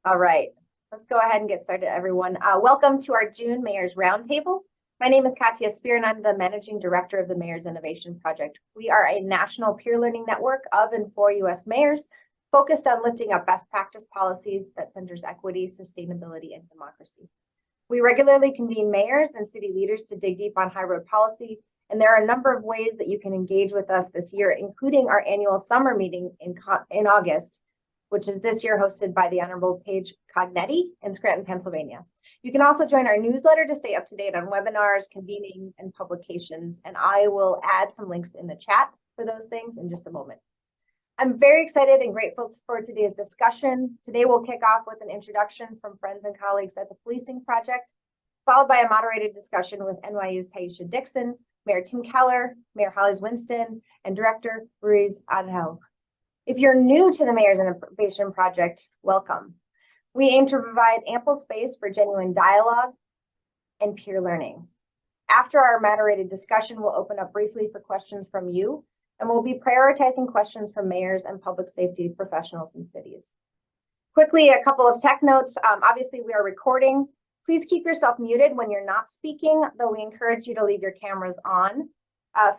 All right, let's go ahead and get started, everyone. Welcome to our June Mayor's Roundtable. My name is Katya Spear, and I'm the Managing Director of the Mayor's Innovation Project. We are a national peer learning network of and for U.S. mayors focused on lifting up best practice policies that centers equity, sustainability, and democracy. We regularly convene mayors and city leaders to dig deep on high road policy, and there are a number of ways that you can engage with us this year, including our annual summer meeting in August, which is this year hosted by the Honorable Paige Cognetti in Scranton, Pennsylvania. You can also join our newsletter to stay up to date on webinars, convenings, and publications, and I will add some links in the chat for those things in just a moment. I'm very excited and grateful for today's discussion. Today we'll kick off with an introduction from friends and colleagues at the Policing Project, followed by a moderated discussion with NYU's Taisha Dixon, Mayor Tim Keller, Mayor Holly Winston, and Director Ruiz Adel. If you're new to the Mayor's Innovation Project, welcome. We aim to provide ample space for genuine dialogue and peer learning. After our moderated discussion, we'll open up briefly for questions from you, and we'll be prioritizing questions from mayors and public safety professionals in cities. Quickly, a couple of tech notes. Obviously, we are recording. Please keep yourself muted when you're not speaking, though we encourage you to leave your cameras on.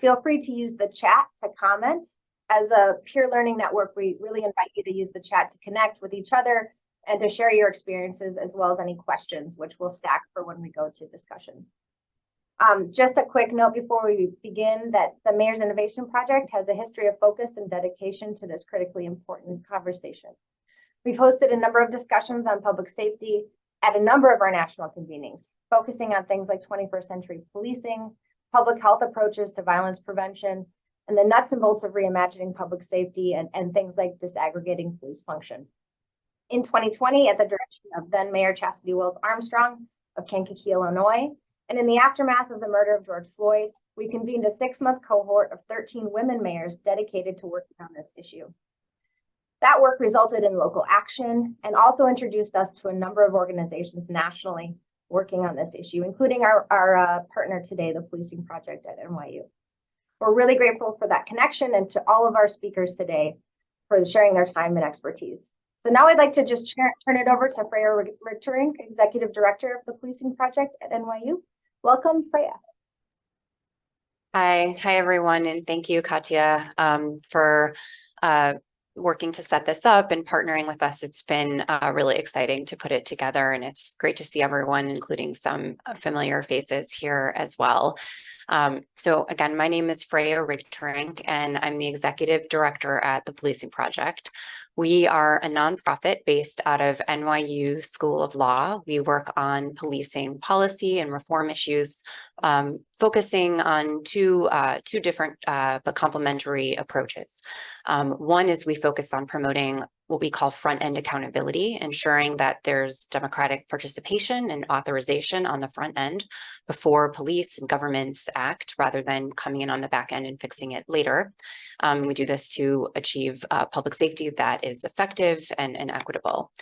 Feel free to use the chat to comment. As a peer learning network, we really invite you to use the chat to connect with each other and to share your experiences as well as any questions, which we'll stack for when we go to discussion. Just a quick note before we begin that the Mayor's Innovation Project has a history of focus and dedication to this critically important conversation. We've hosted a number of discussions on public safety at a number of our national convenings, focusing on things like 21st century policing, public health approaches to violence prevention, and the nuts and bolts of reimagining public safety and things like disaggregating police function. In 2020, at the direction of then Mayor Chastity Wells Armstrong of Kankakee, Illinois, and in the aftermath of the murder of George Floyd, we convened a 6-month cohort of 13 women mayors dedicated to working on this issue. That work resulted in local action and also introduced us to a number of organizations nationally working on this issue, including our partner today, the Policing Project at NYU. We're really grateful for that connection and to all of our speakers today for sharing their time and expertise. So now I'd like to just turn it over to Freya Richterink, Executive Director of the Policing Project at NYU. Welcome, Freya. Hi everyone, and thank you, Katya, for working to set this up and partnering with us. It's been really exciting to put it together, and it's great to see everyone, including some familiar faces here as well. So again, my name is Freya Richterink, and I'm the Executive Director at the Policing Project. We are a nonprofit based out of NYU School of Law. We work on policing policy and reform issues, focusing on two different but complementary approaches. One is we focus on promoting what we call front-end accountability, ensuring that there's democratic participation and authorization on the front end before police and governments act, rather than coming in on the back end and fixing it later. We do this to achieve public safety that is effective and equitable.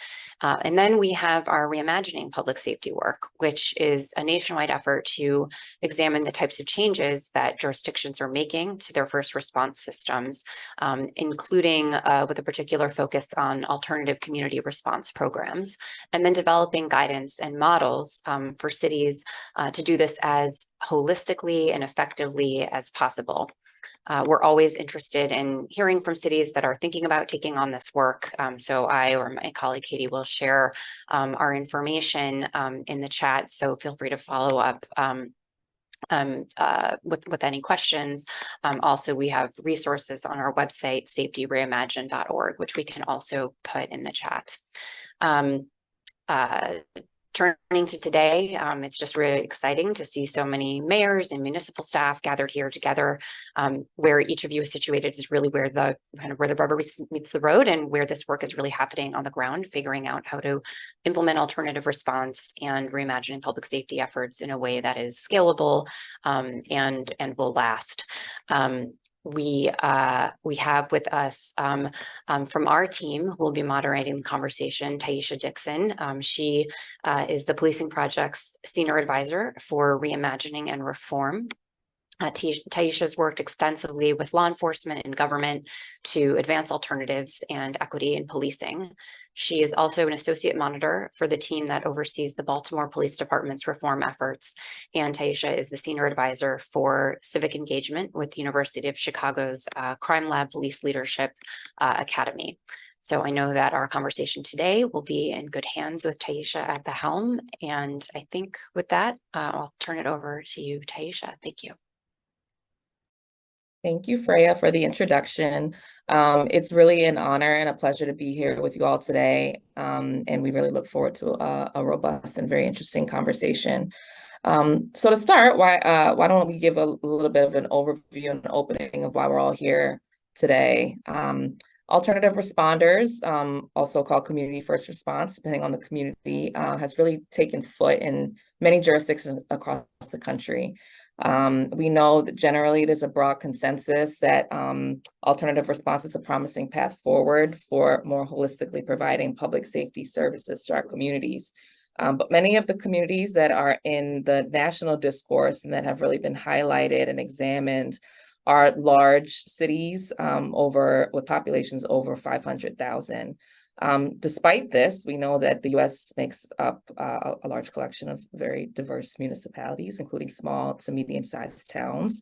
And then we have our Reimagining public safety work, which is a nationwide effort to examine the types of changes that jurisdictions are making to their first response systems, including with a particular focus on alternative community response programs, and then developing guidance and models for cities to do this as holistically and effectively as possible. We're always interested in hearing from cities that are thinking about taking on this work. So I or my colleague Katie will share our information in the chat. So feel free to follow up with any questions. Also, we have resources on our website, safetyreimagine.org, which we can also put in the chat. Turning to today, it's just really exciting to see so many mayors and municipal staff gathered here together. Where each of you is situated is really where the rubber meets the road, and where this work is really happening on the ground, figuring out how to implement alternative response and reimagining public safety efforts in a way that is scalable and will last. We have with us from our team who will be moderating the conversation, Taisha Dixon. She is the Policing Project's Senior Advisor for Reimagining and Reform. Taisha's worked extensively with law enforcement and government to advance alternatives and equity in policing. She is also an associate monitor for the team that oversees the Baltimore Police Department's reform efforts. And Taisha is the senior advisor for civic engagement with the University of Chicago's Crime Lab Police Leadership Academy. So I know that our conversation today will be in good hands with Taisha at the helm. And I think with that, I'll turn it over to you, Taisha. Thank you. Thank you, Freya, for the introduction. It's really an honor and a pleasure to be here with you all today. And we really look forward to a robust and very interesting conversation. So to start, why don't we give a little bit of an overview and an opening of why we're all here today. Alternative responders, also called community first response, depending on the community, has really taken foot in many jurisdictions across the country. We know that generally there's a broad consensus that alternative response is a promising path forward for more holistically providing public safety services to our communities. But many of the communities that are in the national discourse and that have really been highlighted and examined are large cities with populations over 500,000. Despite this, we know that the U.S. makes up a large collection of very diverse municipalities, including small to medium-sized towns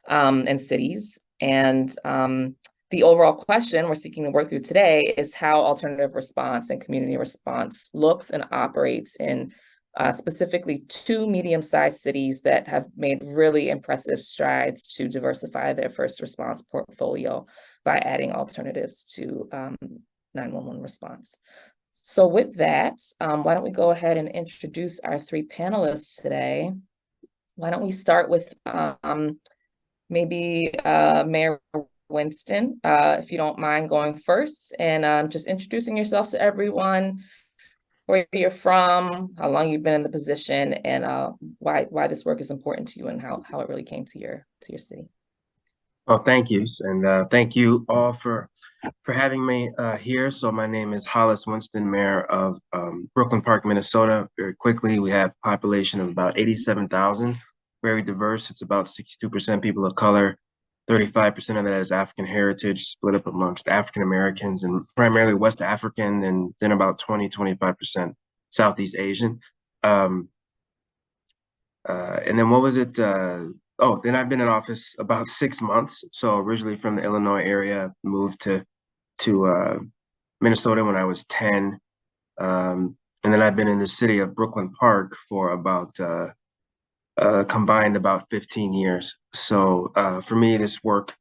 and cities. And the overall question we're seeking to work through today is how alternative response and community response looks and operates in specifically 2 medium-sized cities that have made really impressive strides to diversify their first response portfolio by adding alternatives to 911 response. So with that, why don't we go ahead and introduce our 3 panelists today. Why don't we start with maybe Mayor Winston, if you don't mind going first, and just introducing yourself to everyone, where you're from, how long you've been in the position, and why this work is important to you and how it really came to your city. Well, thank you, and thank you all for having me here. So my name is Hollis Winston, Mayor of Brooklyn Park, Minnesota. Very quickly, we have a population of about 87,000, very diverse. It's about 62% people of color, 35% of that is African heritage, split up amongst African Americans and primarily West African, and then about 25% Southeast Asian. And then what was it? Then I've been in office about 6 months. So originally from the Illinois area, moved to Minnesota when I was 10. And then I've been in the city of Brooklyn Park for about combined about 15 years. So for me, this work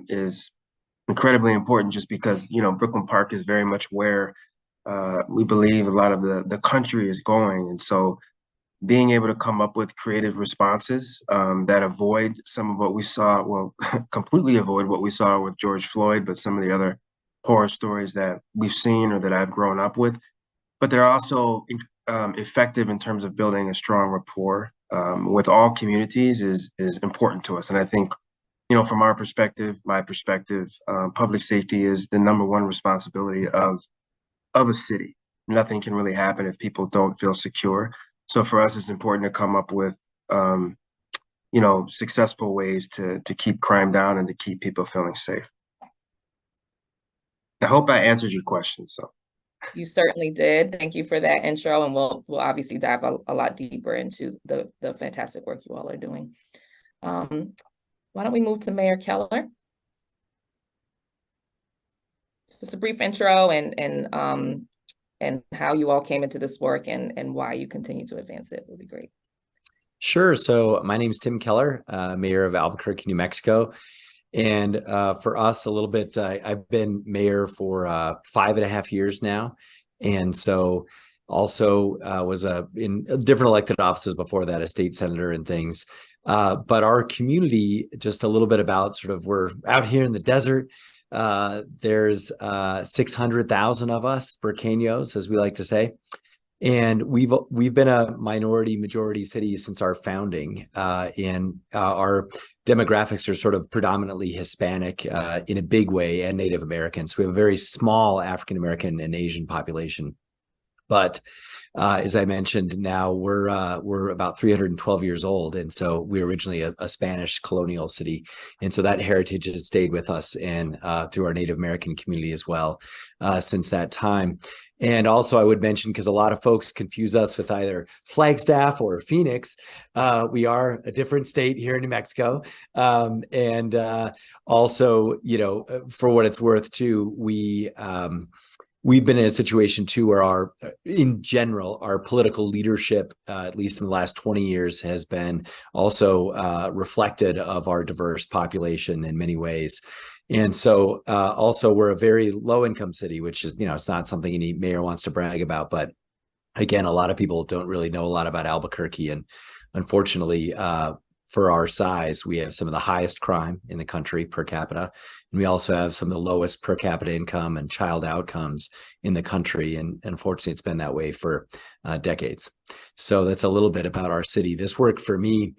is incredibly important just because, Brooklyn Park is very much where we believe a lot of the country is going. And so being able to come up with creative responses that avoid some of what we saw, well, completely avoid what we saw with George Floyd, but some of the other horror stories that we've seen or that I've grown up with. But they're also effective in terms of building a strong rapport with all communities is important to us. And I think, from our perspective, my perspective, public safety is the #1 responsibility of a city. Nothing can really happen if people don't feel secure. So for us, it's important to come up with, successful ways to keep crime down and to keep people feeling safe. I hope I answered your question. So you certainly did. Thank you for that intro, and we'll obviously dive a lot deeper into the fantastic work you all are doing. Why don't we move to Mayor Keller? Just a brief intro and how you all came into this work and why you continue to advance it would be great. Sure. So my name is Tim Keller, Mayor of Albuquerque, New Mexico. And for us, a little bit, I've been mayor for 5.5 years now. And so also was in different elected offices before that, a state senator and things. But our community, just a little bit about we're out here in the desert. There's 600,000 of us, Burqueños, as we like to say. And we've been a minority majority city since our founding, and our demographics are predominantly Hispanic in a big way, and Native American. So we have a very small African American and Asian population. But as I mentioned, now we're about 312 years old, and so we're originally a Spanish colonial city, and so that heritage has stayed with us and through our Native American community as well since that time. And also, I would mention, because a lot of folks confuse us with either Flagstaff or Phoenix, we are a different state here in New Mexico, and also, you know, for what it's worth, too, we've been in a situation too where in general, our political leadership, at least in the last 20 years, has been also reflected of our diverse population in many ways. And so also we're a very low income city, which is, you know, it's not something any mayor wants to brag about. But again, a lot of people don't really know a lot about Albuquerque. And unfortunately, for our size, we have some of the highest crime in the country per capita. And we also have some of the lowest per capita income and child outcomes in the country. And unfortunately, it's been that way for decades. So that's a little bit about our city. This work for me,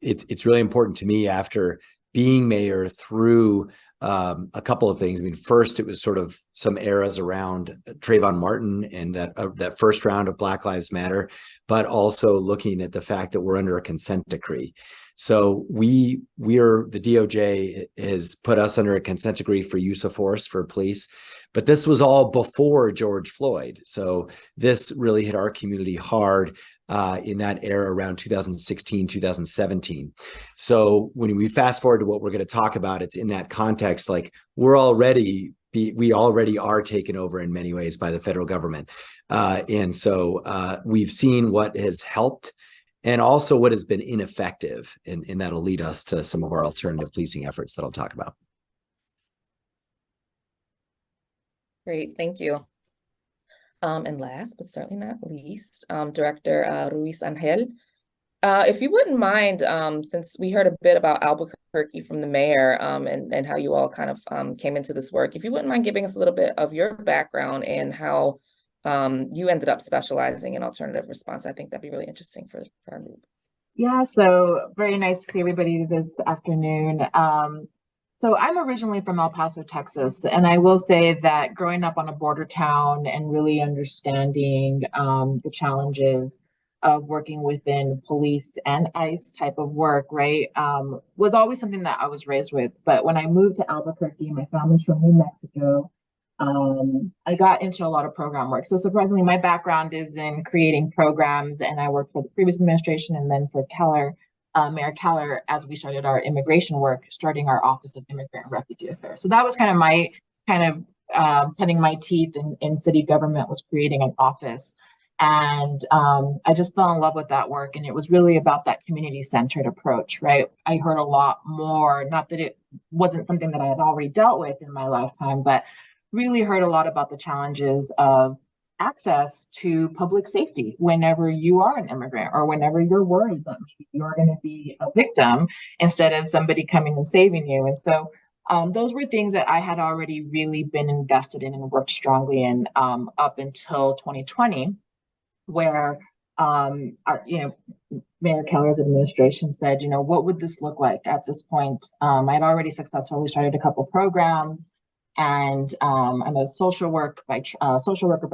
it's really important to me after being mayor through a couple of things. I mean, first, it was sort of some eras around Trayvon Martin and that first round of Black Lives Matter, but also looking at the fact that we're under a consent decree. So the DOJ has put us under a consent decree for use of force for police, but this was all before George Floyd. So this really hit our community hard in that era around 2016, 2017. So when we fast forward to what we're going to talk about, it's in that context, like we already are taken over in many ways by the federal government. And so we've seen what has helped and also what has been ineffective. And that'll lead us to some of our alternative policing efforts that I'll talk about. Great, thank you. And last, but certainly not least, Director Ruiz Angel. If you wouldn't mind, since we heard a bit about Albuquerque from the mayor and how you all kind of came into this work, if you wouldn't mind giving us a little bit of your background and how you ended up specializing in alternative response, I think that'd be really interesting for our group. Yeah, so very nice to see everybody this afternoon. So I'm originally from El Paso, Texas, and I will say that growing up on a border town and really understanding the challenges of working within police and ICE type of work, right, was always something that I was raised with. But when I moved to Albuquerque, my family's from New Mexico, I got into a lot of program work. So surprisingly, my background is in creating programs, and I worked for the previous administration and then for Mayor Keller, as we started our immigration work, starting our Office of Immigrant and Refugee Affairs. So that was kind of my cutting my teeth in city government, was creating an office. And I just fell in love with that work. And it was really about that community-centered approach, right? I heard a lot more, not that it wasn't something that I had already dealt with in my lifetime, but really heard a lot about the challenges of access to public safety whenever you are an immigrant or whenever you're worried that maybe you're going to be a victim instead of somebody coming and saving you. And so those were things that I had already really been invested in and worked strongly in up until 2020, where Mayor Keller's administration said, what would this look like at this point? I'd already successfully started a couple programs. And I'm a social worker by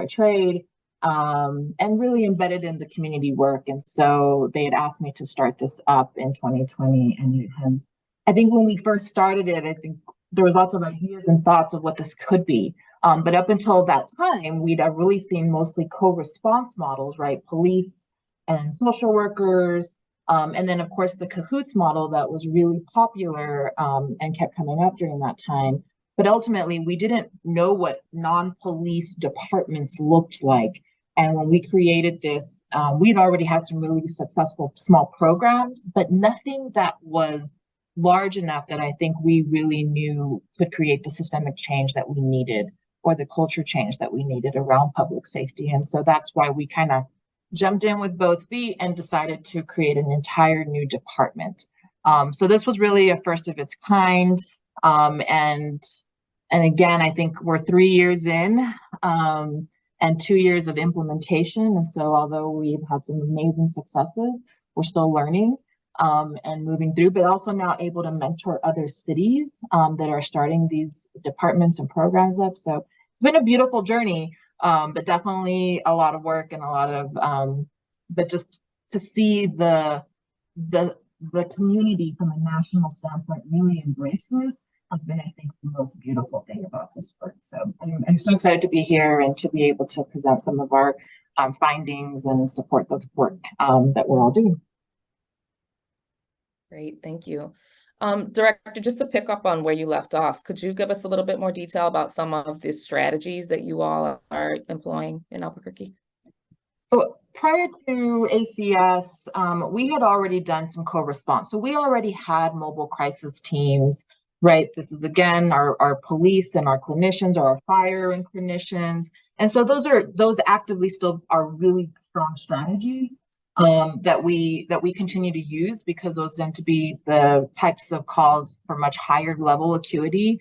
trade, and really embedded in the community work. And so they had asked me to start this up in 2020, and it has. I think when we first started it, I think there was lots of ideas and thoughts of what this could be. But up until that time, we'd really seen mostly co-response models, right? Police and social workers, and then of course the cahoots model that was really popular and kept coming up during that time. But ultimately, we didn't know what non-police departments looked like. And when we created this, we'd already had some really successful small programs, but nothing that was large enough that I think we really knew could create the systemic change that we needed, or the culture change that we needed around public safety. And so that's why we kind of jumped in with both feet and decided to create an entire new department. So this was really a first of its kind. And again, I think we're 3 years in and 2 years of implementation. And so although we've had some amazing successes, we're still learning and moving through, but also now able to mentor other cities that are starting these departments and programs up. So it's been a beautiful journey. But definitely a lot of work and a lot of, but just to see the community from a national standpoint really embrace this has been, I think, the most beautiful thing about this work. So I'm so excited to be here and to be able to present some of our findings and support the work that we're all doing. Great, thank you. Director, just to pick up on where you left off, could you give us a little bit more detail about some of the strategies that you all are employing in Albuquerque? So prior to ACS, we had already done some co-response. So we already had mobile crisis teams, right? This is, again, our police and our clinicians, or our fire and clinicians. And so those actively still are really strong strategies that we continue to use, because those tend to be the types of calls for much higher level acuity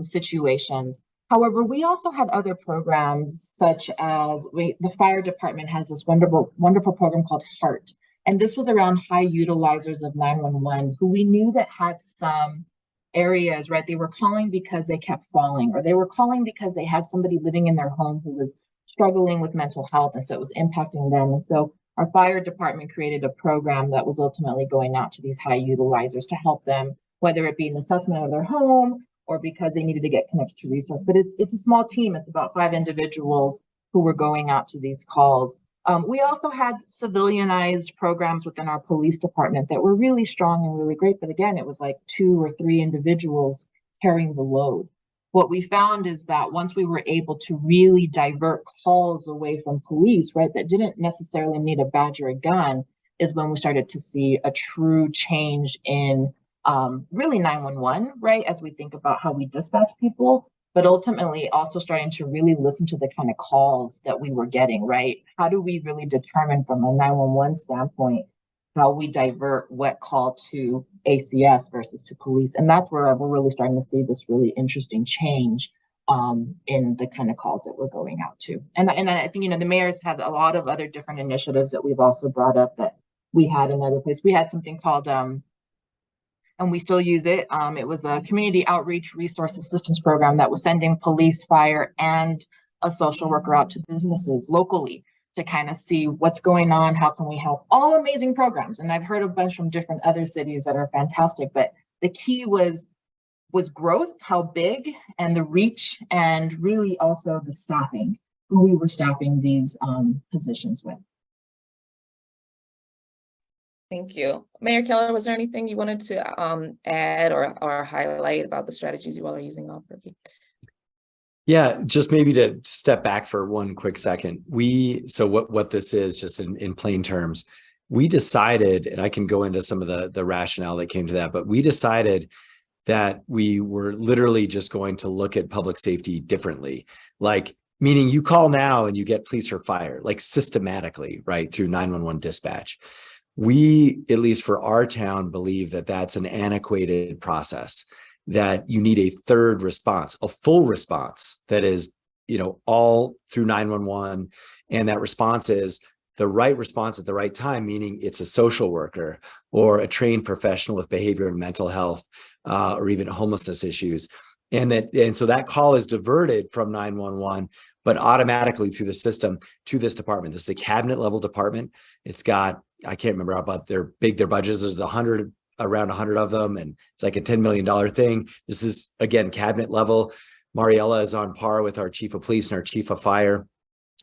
situations. However, we also had other programs, such as the fire department has this wonderful program called HEART. And this was around high utilizers of 911 who we knew that had some areas, right? They were calling because they kept falling, or they were calling because they had somebody living in their home who was struggling with mental health. And so it was impacting them. And so our fire department created a program that was ultimately going out to these high utilizers to help them, whether it be an assessment of their home, or because they needed to get connected to resource. But it's a small team. It's about 5 individuals who were going out to these calls. We also had civilianized programs within our police department that were really strong and really great. But again, it was like 2 or 3 individuals carrying the load. What we found is that once we were able to really divert calls away from police, right, that didn't necessarily need a badge or a gun, is when we started to see a true change in really 911, right, as we think about how we dispatch people, but ultimately also starting to really listen to the kind of calls that we were getting, right? How do we really determine from a 911 standpoint how we divert what call to ACS versus to police? And that's where we're really starting to see this really interesting change in the kind of calls that we're going out to. And I think, you know, the mayor's had a lot of other different initiatives that we've also brought up that we had in other places. We had something called and we still use it. It was a community outreach resource assistance program that was sending police, fire, and a social worker out to businesses locally to kind of see what's going on, how can we help. All amazing programs. And I've heard a bunch from different other cities that are fantastic, but the key was growth, how big, and the reach, and really also the staffing, who we were staffing these positions with. Thank you. Mayor Keller, was there anything you wanted to add or highlight about the strategies you all are using in Albuquerque? Yeah, just maybe to step back for one quick second. So what this is, just in plain terms, we decided, and I can go into some of the rationale that came to that, but we decided that we were literally just going to look at public safety differently. Like, meaning you call now and you get police or fire, like systematically, right, through 911 dispatch. We, at least for our town, believe that that's an antiquated process, that you need a third response, a full response that is, you know, all through 911. And that response is the right response at the right time, meaning it's a social worker or a trained professional with behavior and mental health or even homelessness issues. And so that call is diverted from 911, but automatically through the system to this department. This is a cabinet level department. It's got, I can't remember how about their budget is, there's around 100 of them, and it's like a $10 million thing. This is, again, cabinet level. Mariella is on par with our chief of police and our chief of fire.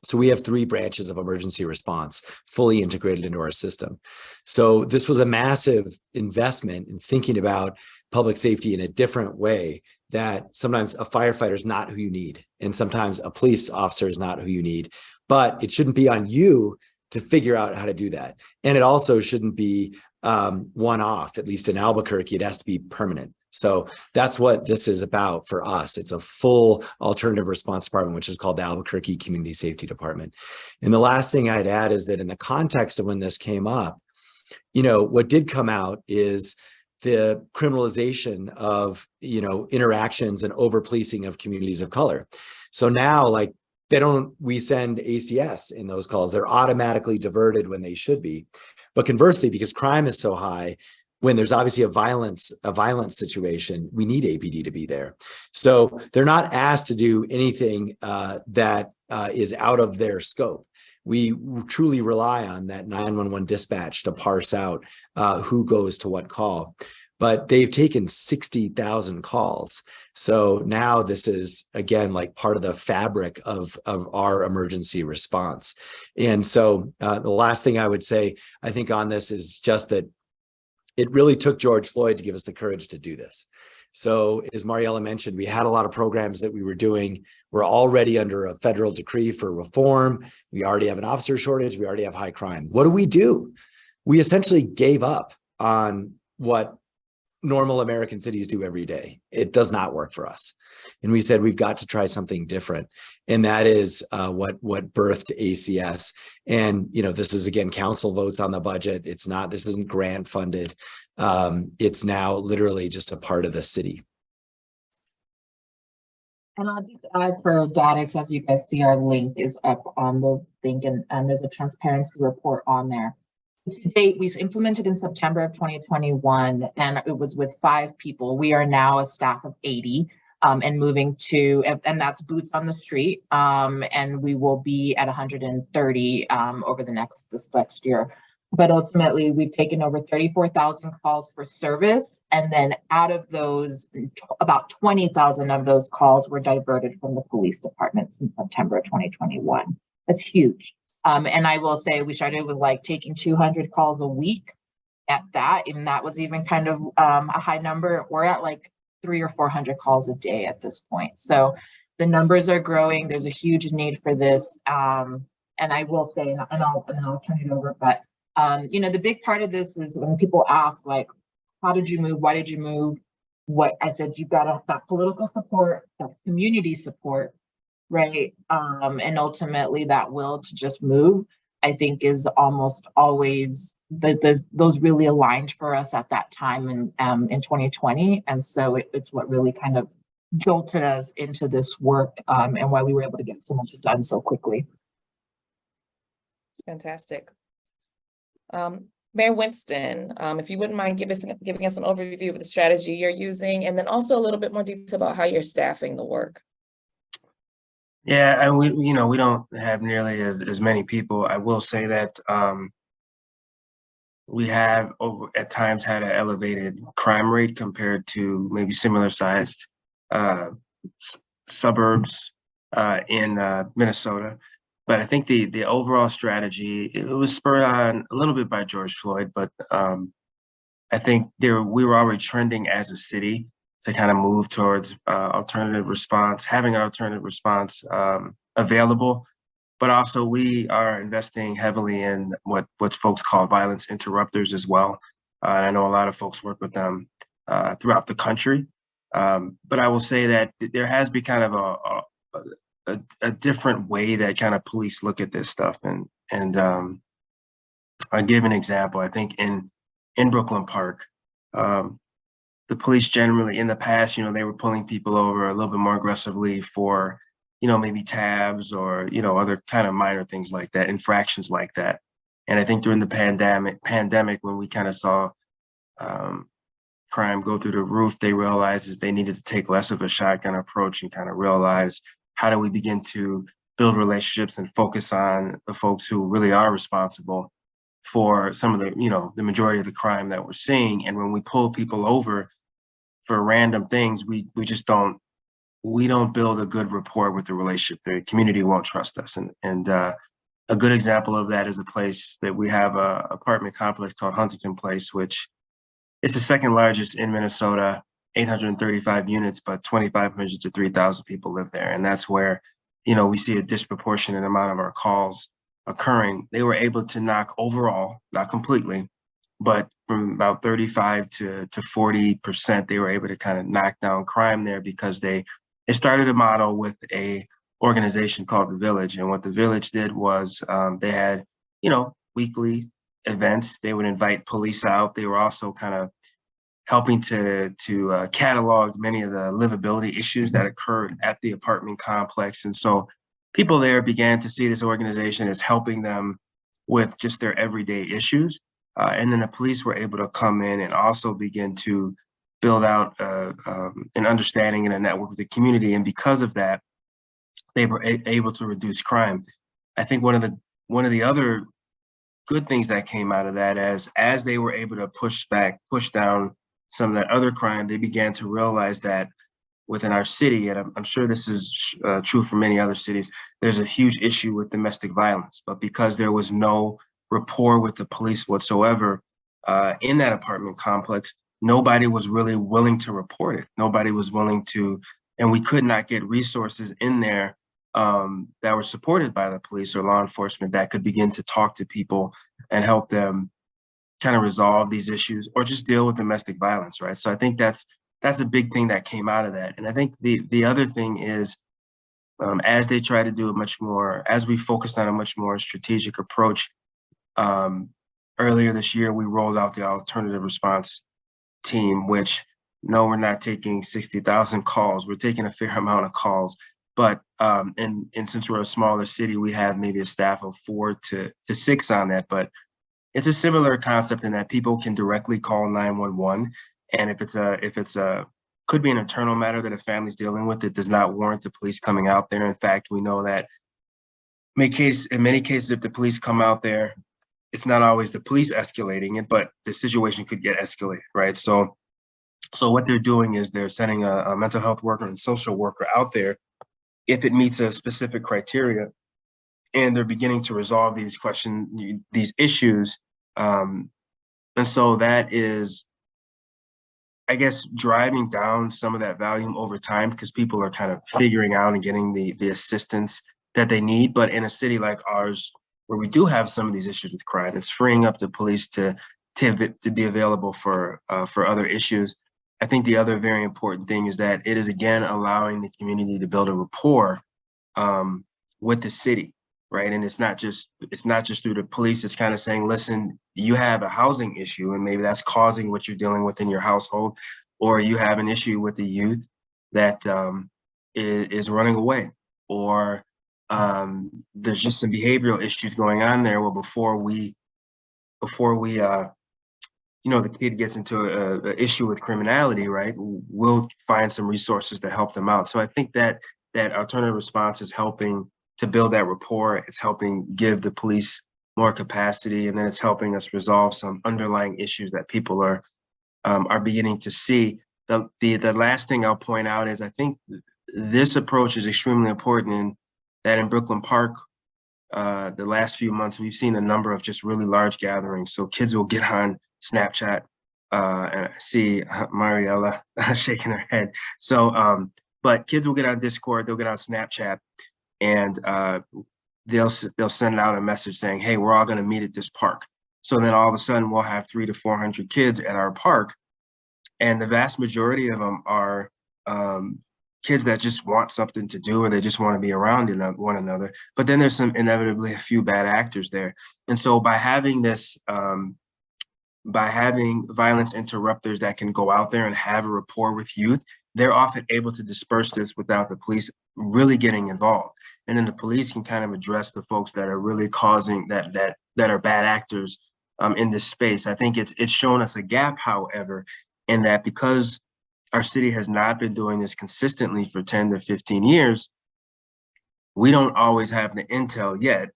So we have 3 branches of emergency response fully integrated into our system. So this was a massive investment in thinking about public safety in a different way, that sometimes a firefighter is not who you need, and sometimes a police officer is not who you need, but it shouldn't be on you to figure out how to do that. And it also shouldn't be one-off, at least in Albuquerque, it has to be permanent. So that's what this is about for us. It's a full alternative response department, which is called the Albuquerque Community Safety Department. And the last thing I'd add is that in the context of when this came up, you know, what did come out is the criminalization of, you know, interactions and over-policing of communities of color. So now, like, we send ACS in those calls. They're automatically diverted when they should be. But conversely, because crime is so high, when there's obviously a violence situation, we need APD to be there. So they're not asked to do anything that is out of their scope. We truly rely on that 911 dispatch to parse out who goes to what call. But they've taken 60,000 calls. So now this is, again, like part of the fabric of our emergency response. And so the last thing I would say, I think on this is just that it really took George Floyd to give us the courage to do this. So as Mariella mentioned, we had a lot of programs that we were doing. We're already under a federal decree for reform. We already have an officer shortage. We already have high crime. What do? We essentially gave up on what normal American cities do every day. It does not work for us. And we said, we've got to try something different. And that is what birthed ACS. And, this is, again, council votes on the budget. This isn't grant funded. It's now literally just a part of the city. And I'll just add for data, as you guys see, our link is up on the thing, and there's a transparency report on there. To date, we've implemented in September of 2021, and it was with 5 people. We are now a staff of 80 and moving to, and that's boots on the street. And we will be at 130 over this next year. But ultimately, we've taken over 34,000 calls for service. And then out of those, about 20,000 of those calls were diverted from the police department since September of 2021. That's huge. And I will say we started with like taking 200 calls a week at that, and that was even kind of a high number. We're at like 300 or 400 calls a day at this point. So the numbers are growing. There's a huge need for this. And I will say, and I'll turn it over, but the big part of this is when people ask, like, how did you move? Why did you move? What I said, you've got that political support, that community support, right? And ultimately that will to just move, I think, is almost always those really aligned for us at that time in 2020. And so it's what really kind of jolted us into this work and why we were able to get so much done so quickly. Fantastic. Mayor Winston, if you wouldn't mind giving us an overview of the strategy you're using, and then also a little bit more detail about how you're staffing the work. Yeah, and we don't have nearly as many people. I will say that we have at times had an elevated crime rate compared to maybe similar sized suburbs in Minnesota. But I think the overall strategy, it was spurred on a little bit by George Floyd, but I think we were already trending as a city to kind of move towards alternative response, having an alternative response available. But also we are investing heavily in what folks call violence interrupters as well. And I know a lot of folks work with them throughout the country. But I will say that there has been kind of a different way that kind of police look at this stuff. And I'll give an example. I think in Brooklyn Park, the police generally in the past, they were pulling people over a little bit more aggressively for, maybe tabs or, other kind of minor things like that, infractions like that. And I think during the pandemic, when we kind of saw crime go through the roof, they realized that they needed to take less of a shotgun approach and kind of realize, how do we begin to build relationships and focus on the folks who really are responsible for some of the majority of the crime that we're seeing. And when we pull people over for random things, we don't build a good rapport with the relationship. The community won't trust us. And a good example of that is a place that we have a apartment complex called Huntington Place, which is the second largest in Minnesota, 835 units, but 2,500 to 3,000 people live there. And that's where, we see a disproportionate amount of our calls occurring. They were able to knock overall, not completely, but from about 35 to 40%, they were able to kind of knock down crime there because they started a model with a organization called The Village. And what The Village did was they had, weekly events. They would invite police out. They were also kind of helping to catalog many of the livability issues that occurred at the apartment complex. And so people there began to see this organization as helping them with just their everyday issues. And then the police were able to come in and also begin to build out an understanding and a network with the community. And because of that, they were able to reduce crime. I think one of the other good things that came out of that, as they were able to push down some of that other crime, they began to realize that within our city, and I'm sure this is true for many other cities, there's a huge issue with domestic violence. But because there was no rapport with the police whatsoever in that apartment complex, nobody was really willing to report it. Nobody was willing to, and we could not get resources in there that were supported by the police or law enforcement that could begin to talk to people and help them kind of resolve these issues or just deal with domestic violence, right? So I think that's a big thing that came out of that. And I think the other thing is, as they try to do as we focused on a much more strategic approach, earlier this year, we rolled out the alternative response team, which, no, we're not taking 60,000 calls. We're taking a fair amount of calls. But and since we're a smaller city, we have maybe a staff of 4 to 6 on that. But it's a similar concept in that people can directly call 911. And if it's could be an internal matter that a family's dealing with, it does not warrant the police coming out there. In fact, we know that in many cases, if the police come out there, it's not always the police escalating it, but the situation could get escalated, right? So what they're doing is they're sending a mental health worker and social worker out there if it meets a specific criteria, and they're beginning to resolve these issues. And so that is, I guess, driving down some of that volume over time because people are kind of figuring out and getting the assistance that they need. But in a city like ours, where we do have some of these issues with crime, it's freeing up the police to be available for other issues. I think the other very important thing is that it is, again, allowing the community to build a rapport with the city, right? And it's not just through the police. It's kind of saying, listen, you have a housing issue, and maybe that's causing what you're dealing with in your household, or you have an issue with the youth that is running away, or there's just some behavioral issues going on there. Well, before we the kid gets into an issue with criminality, right, we'll find some resources to help them out. So I think that alternative response is helping to build that rapport. It's helping give the police more capacity, and then it's helping us resolve some underlying issues that people are beginning to see. The last thing I'll point out is I think this approach is extremely important in that in Brooklyn Park, the last few months, we've seen a number of just really large gatherings. So kids will get on Snapchat, and I see Mariella shaking her head. So, but kids will get on Discord, they'll get on Snapchat, and they'll send out a message saying, hey, we're all going to meet at this park. So then all of a sudden we'll have 300 to 400 kids at our park, and the vast majority of them are kids that just want something to do, or they just want to be around one another. But then there's inevitably a few bad actors there. And so by having violence interrupters that can go out there and have a rapport with youth, they're often able to disperse this without the police really getting involved. And then the police can kind of address the folks that are really causing that are bad actors in this space. I think it's shown us a gap, however, in that because our city has not been doing this consistently for 10 to 15 years, we don't always have the intel yet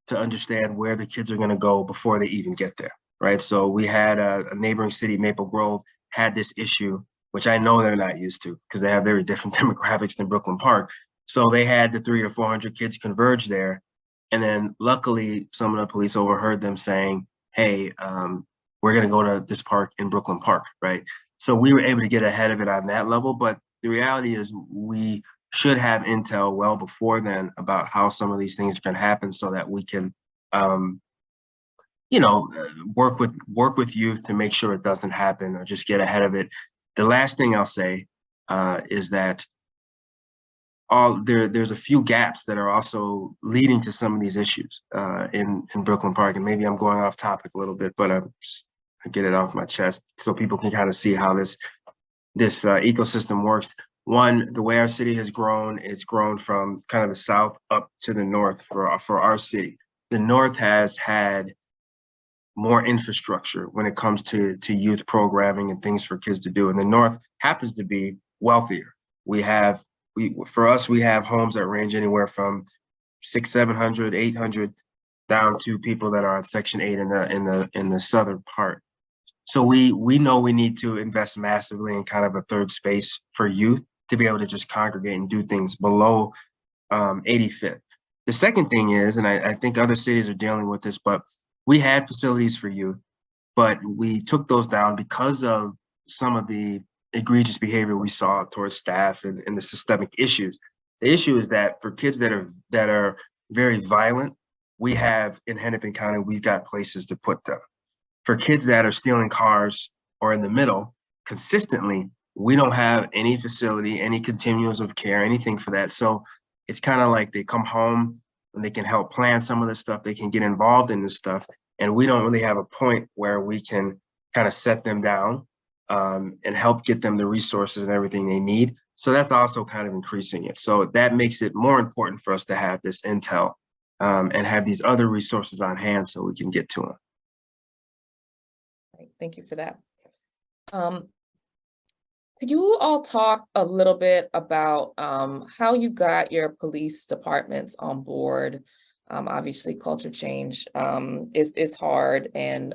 to understand where the kids are going to go before they even get there, right? So we had a neighboring city, Maple Grove, had this issue, which I know they're not used to because they have very different demographics than Brooklyn Park. So they had the 300 or 400 kids converge there. And then luckily, some of the police overheard them saying, hey, we're going to go to this park in Brooklyn Park, right? So we were able to get ahead of it on that level. But the reality is we should have intel well before then about how some of these things can happen so that we can, work with youth to make sure it doesn't happen or just get ahead of it. The last thing I'll say is that there's a few gaps that are also leading to some of these issues in Brooklyn Park. And maybe I'm going off topic a little bit, but I get it off my chest so people can kind of see how this ecosystem works. One, the way our city has grown, it's grown from kind of the south up to the north for our city. The north has had more infrastructure when it comes to youth programming and things for kids to do. And the North happens to be wealthier. We have homes that range anywhere from 600, 700, 800 down to people that are on Section 8 in the southern part. So we know we need to invest massively in kind of a third space for youth to be able to just congregate and do things below 85th. The second thing is, and I think other cities are dealing with this, but we had facilities for youth, but we took those down because of some of the egregious behavior we saw towards staff and the systemic issues. The issue is that for kids that are very violent, we have in Hennepin County, we've got places to put them. For kids that are stealing cars or in the middle consistently, we don't have any facility, any continuums of care, anything for that. So it's kind of like they come home and they can help plan some of this stuff. They can get involved in this stuff. And we don't really have a point where we can kind of set them down and help get them the resources and everything they need. So that's also kind of increasing it. So that makes it more important for us to have this intel and have these other resources on hand so we can get to them. Right, thank you for that. Could you all talk a little bit about how you got your police departments on board? Obviously, culture change is hard, and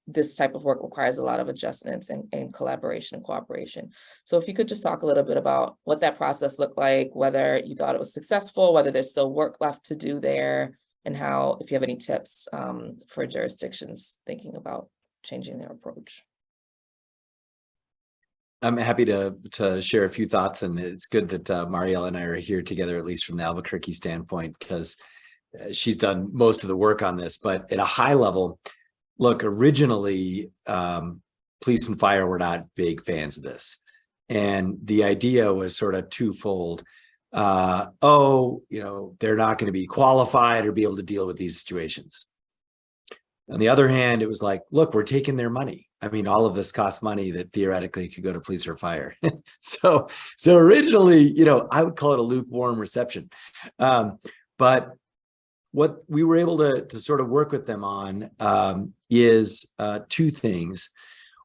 this type of work requires a lot of adjustments and collaboration and cooperation. So if you could just talk a little bit about what that process looked like, whether you thought it was successful, whether there's still work left to do there, and how, if you have any tips for jurisdictions thinking about changing their approach. I'm happy to share a few thoughts, and it's good that Marielle and I are here together, at least from the Albuquerque standpoint, because she's done most of the work on this. But at a high level, look, originally, police and fire were not big fans of this. And the idea was sort of twofold. They're not going to be qualified or be able to deal with these situations. On the other hand, it was like, look, we're taking their money. I mean, all of this costs money that theoretically could go to police or fire. So originally, I would call it a lukewarm reception. But what we were able to sort of work with them on is two things.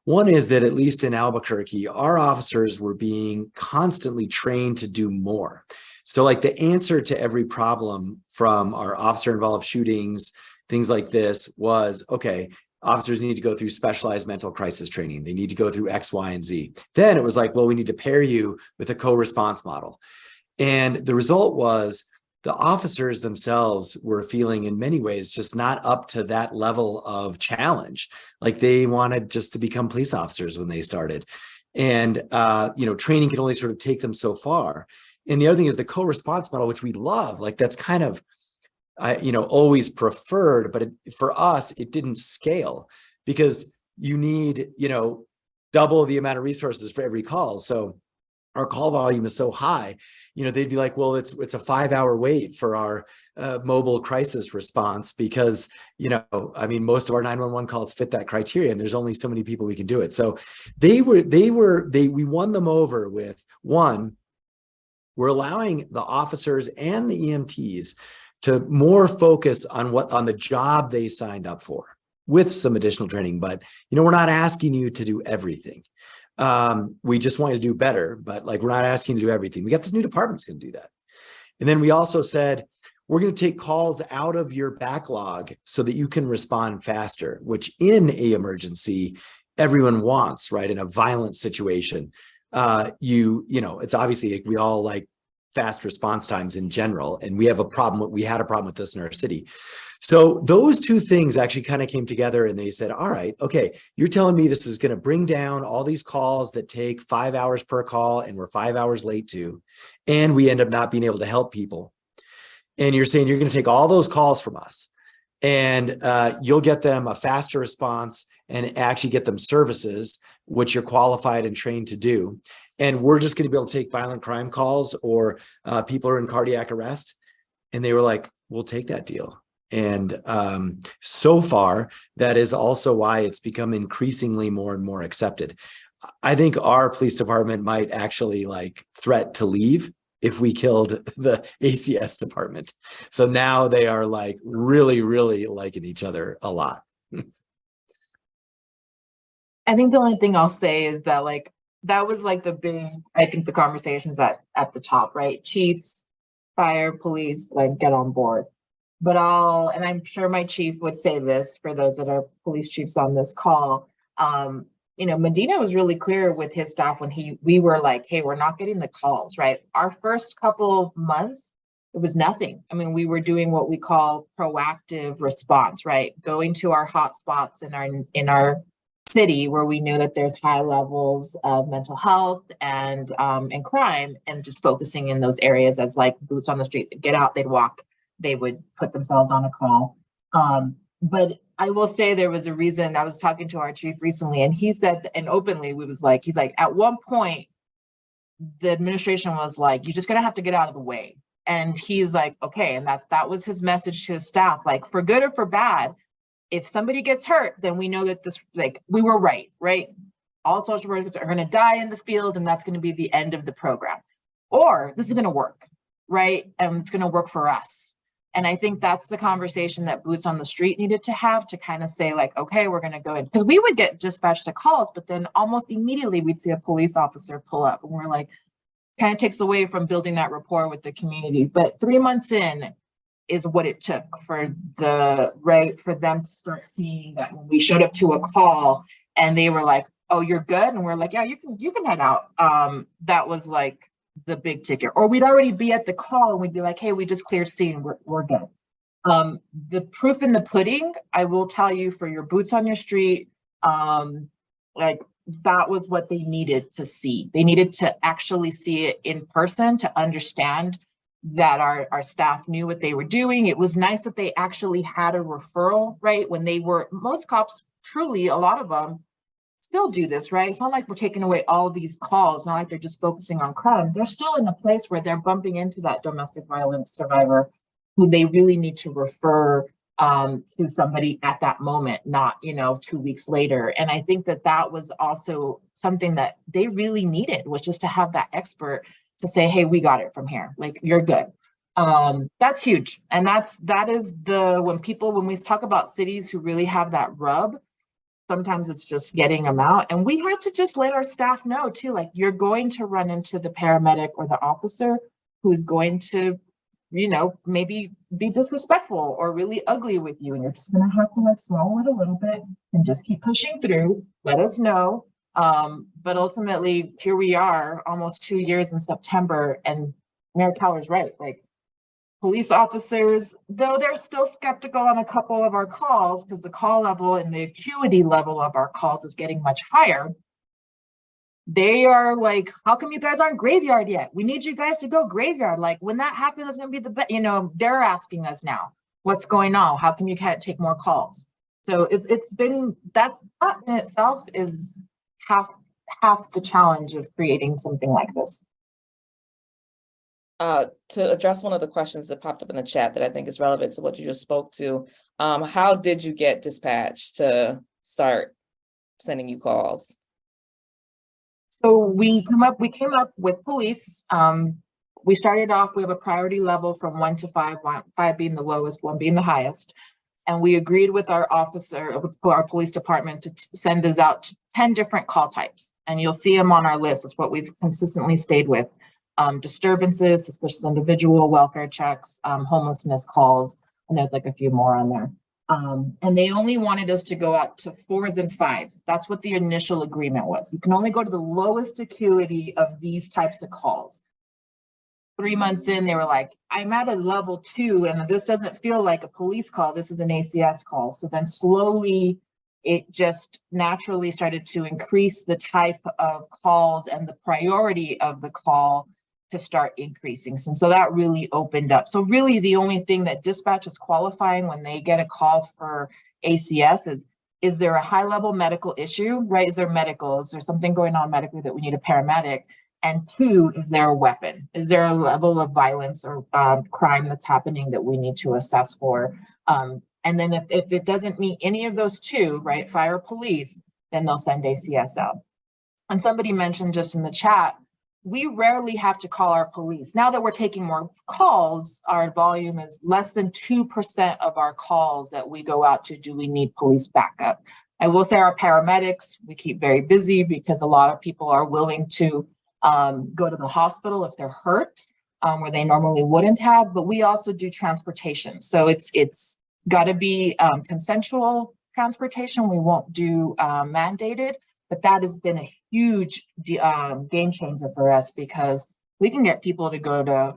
One is that, at least in Albuquerque, our officers were being constantly trained to do more. So like the answer to every problem from our officer-involved shootings, things like this was, okay, officers need to go through specialized mental crisis training. They need to go through X, Y, and Z. Then it was like, well, we need to pair you with a co-response model. And the result was the officers themselves were feeling in many ways just not up to that level of challenge. Like they wanted just to become police officers when they started. And, training can only sort of take them so far. And the other thing is the co-response model, which we love, like that's kind of, always preferred, but for us, it didn't scale because you need, double the amount of resources for every call. So our call volume is so high, they'd be like, well, it's a 5-hour wait for our mobile crisis response because, most of our 911 calls fit that criteria and there's only so many people we can do it. So we won them over with, one, we're allowing the officers and the EMTs to more focus on the job they signed up for with some additional training. But, we're not asking you to do everything. We just want you to do better, but we're not asking you to do everything. We got this new department that's going to do that. And then we also said, we're going to take calls out of your backlog so that you can respond faster, which in an emergency, everyone wants, right? In a violent situation, it's obviously we all like fast response times in general. And we had a problem with this in our city. So those two things actually kind of came together and they said, all right, okay, you're telling me this is going to bring down all these calls that take 5 hours per call and we're 5 hours late to, and we end up not being able to help people. And you're saying you're going to take all those calls from us and you'll get them a faster response and actually get them services, which you're qualified and trained to do. And we're just going to be able to take violent crime calls or people are in cardiac arrest. And they were like, we'll take that deal. And so far, that is also why it's become increasingly more and more accepted. I think our police department might actually threat to leave if we killed the ACS department. So now they are really, really liking each other a lot. I think the only thing I'll say is that like that was like the big, I think the conversations at the top, right? Chiefs, fire, police, like get on board. But and I'm sure my chief would say this for those that are police chiefs on this call. You know, Medina was really clear with his staff when we were like, hey, we're not getting the calls, right? Our first couple months, it was nothing. I mean, we were doing what we call proactive response, right? Going to our hot spots in our city where we knew that there's high levels of mental health and crime, and just focusing in those areas as like boots on the street. They'd get out, they'd walk, they would put themselves on a call. But I will say there was a reason. I was talking to our chief recently, and he said, and openly, he's like, at one point, the administration was like, you're just gonna have to get out of the way. And he's like, okay, and that was his message to his staff, like for good or for bad, if somebody gets hurt, then we know that we were right? All social workers are gonna die in the field, and that's gonna be the end of the program. Or this is gonna work, right? And it's gonna work for us. And I think that's the conversation that boots on the street needed to have, to kind of say like, okay, we're going to go in. Because we would get dispatched to calls, but then almost immediately we'd see a police officer pull up, and we're like, kind of takes away from building that rapport with the community. But 3 months in is what it took for them to start seeing that when we showed up to a call and they were like, oh, you're good. And we're like, yeah, you can head out. That was like the big ticket. Or we'd already be at the call and we'd be like, hey, we just cleared scene, we're good. The proof in the pudding, I will tell you, for your boots on your street, like that was what they needed to see. They needed to actually see it in person to understand that our staff knew what they were doing. It was nice that they actually had a referral, right? When most cops, truly, a lot of them still do this, right? It's not like we're taking away all these calls, not like they're just focusing on crime. They're still in a place where they're bumping into that domestic violence survivor who they really need to refer to somebody at that moment, not 2 weeks later. And I think that was also something that they really needed, was just to have that expert to say, hey, we got it from here, like you're good. That's huge. And that is when we talk about cities who really have that rub, sometimes it's just getting them out. And we had to just let our staff know too, like you're going to run into the paramedic or the officer who's going to, maybe be disrespectful or really ugly with you. And you're just going to have to like swallow it a little bit and just keep pushing through. Let us know. But ultimately, here we are almost 2 years in September, and Mayor Keller's right. Like, police officers, though they're still skeptical on a couple of our calls because the call level and the acuity level of our calls is getting much higher, they are like, how come you guys aren't graveyard yet? We need you guys to go graveyard. Like when that happens, it's going to be the best. They're asking us now, what's going on? How come you can't take more calls? So that in itself is half the challenge of creating something like this. To address one of the questions that popped up in the chat that I think is relevant to what you just spoke to, how did you get dispatched to start sending you calls? So we came up with police. We started off, we have a priority level from 1 to 5, 5 being the lowest, 1 being the highest. And we agreed with our police department to send us out to 10 different call types. And you'll see them on our list. It's what we've consistently stayed with. Disturbances, suspicious individual, welfare checks, homelessness calls, and there's like a few more on there. And they only wanted us to go out to 4s and 5s. That's what the initial agreement was. You can only go to the lowest acuity of these types of calls. 3 months in, they were like, I'm at a level 2, and this doesn't feel like a police call. This is an ACS call. So then slowly, it just naturally started to increase the type of calls and the priority of the call to start increasing. So that really opened up. So really the only thing that dispatch is qualifying when they get a call for ACS is there a high level medical issue, right? Is there medical? Is there something going on medically that we need a paramedic? And 2, is there a weapon? Is there a level of violence or crime that's happening that we need to assess for? And then if it doesn't meet any of those 2, right, fire, police, then they'll send ACS out. And somebody mentioned just in the chat, we rarely have to call our police. Now that we're taking more calls, our volume is less than 2% of our calls that we go out to, do we need police backup? I will say our paramedics, we keep very busy because a lot of people are willing to go to the hospital if they're hurt, where they normally wouldn't have, but we also do transportation. So it's got to be consensual transportation. We won't do mandated, but that has been a huge game changer for us, because we can get people to go to,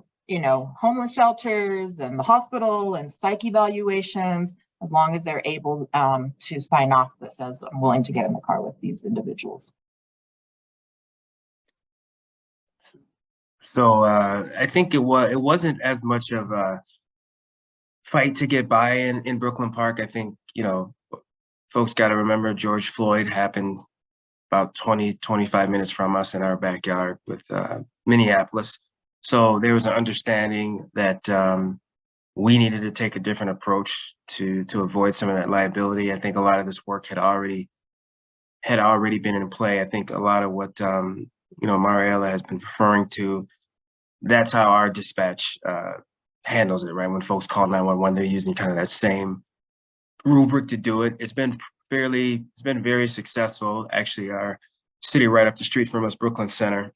homeless shelters and the hospital and psych evaluations, as long as they're able to sign off this as I'm willing to get in the car with these individuals. So I think it wasn't as much of a fight to get by in Brooklyn Park. I think, folks got to remember George Floyd happened about 25 minutes from us in our backyard with Minneapolis. So there was an understanding that we needed to take a different approach to avoid some of that liability. I think a lot of this work had already been in play. I think a lot of what Mariela has been referring to, that's how our dispatch handles it, right? When folks call 911, they're using kind of that same rubric to do it. It's been very successful. Actually, our city right up the street from us, Brooklyn Center,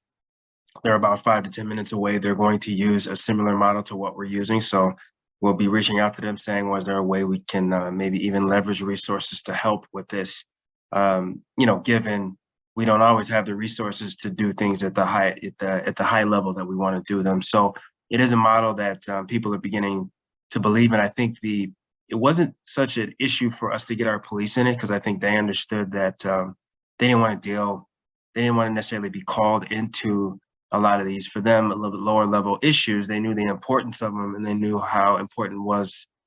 they're about 5 to 10 minutes away. They're going to use a similar model to what we're using. So we'll be reaching out to them saying, was there a way we can maybe even leverage resources to help with this? Given we don't always have the resources to do things at the high level that we want to do them. So it is a model that people are beginning to believe in. I think it wasn't such an issue for us to get our police in it, because I think they understood that they didn't want to necessarily be called into a lot of these, for them, a little bit lower level issues. They knew the importance of them, and they knew how important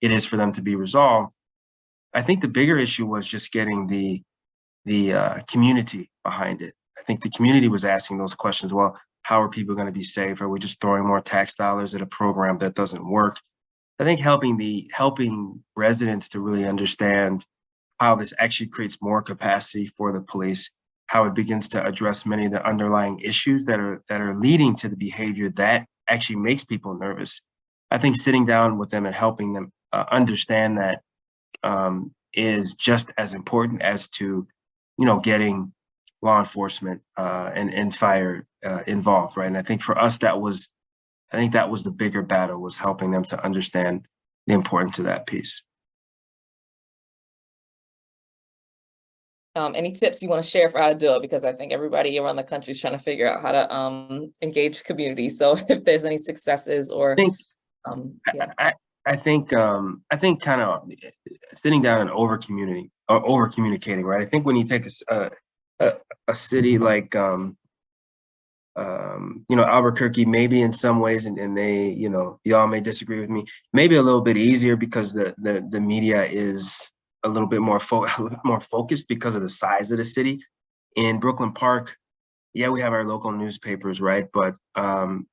it is for them to be resolved. I think the bigger issue was just getting the community behind it. I think the community was asking those questions. Well, how are people going to be safe? Are we just throwing more tax dollars at a program that doesn't work? I think helping residents to really understand how this actually creates more capacity for the police, how it begins to address many of the underlying issues that are leading to the behavior that actually makes people nervous. I think sitting down with them and helping them understand that is just as important as to, getting law enforcement and fire involved, right? And I think for us, that was the bigger battle, was helping them to understand the importance of that piece. Any tips you want to share for how to do it? Because I think everybody around the country is trying to figure out how to engage community. So if there's any successes or I think kind of sitting down and over communicating, right? I think when you take a city like Albuquerque, maybe in some ways, and they, y'all may disagree with me, maybe a little bit easier because the media is a little bit more focused because of the size of the city. In Brooklyn Park, yeah, we have our local newspapers, right? But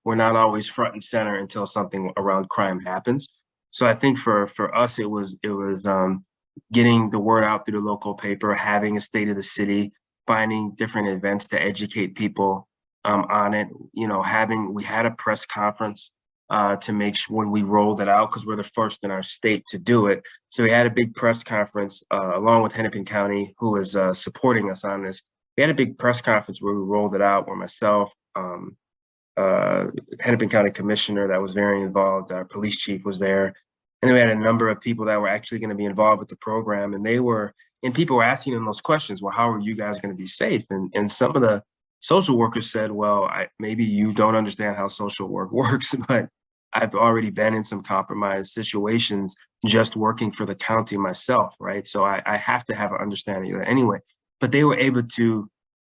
we're not always front and center until something around crime happens. So I think for us, it was getting the word out through the local paper, having a state of the city, finding different events to educate people on it. We had a press conference to make sure when we rolled it out, because we're the first in our state to do it. So we had a big press conference along with Hennepin County, who is supporting us on this. We had a big press conference where we rolled it out, where myself, Hennepin County Commissioner that was very involved, our police chief was there. And then we had a number of people that were actually going to be involved with the program. And people were asking them those questions. Well, how are you guys going to be safe? And some of the social workers said, well, maybe you don't understand how social work works, but I've already been in some compromised situations just working for the county myself, right? So I have to have an understanding of that anyway. But they were able to,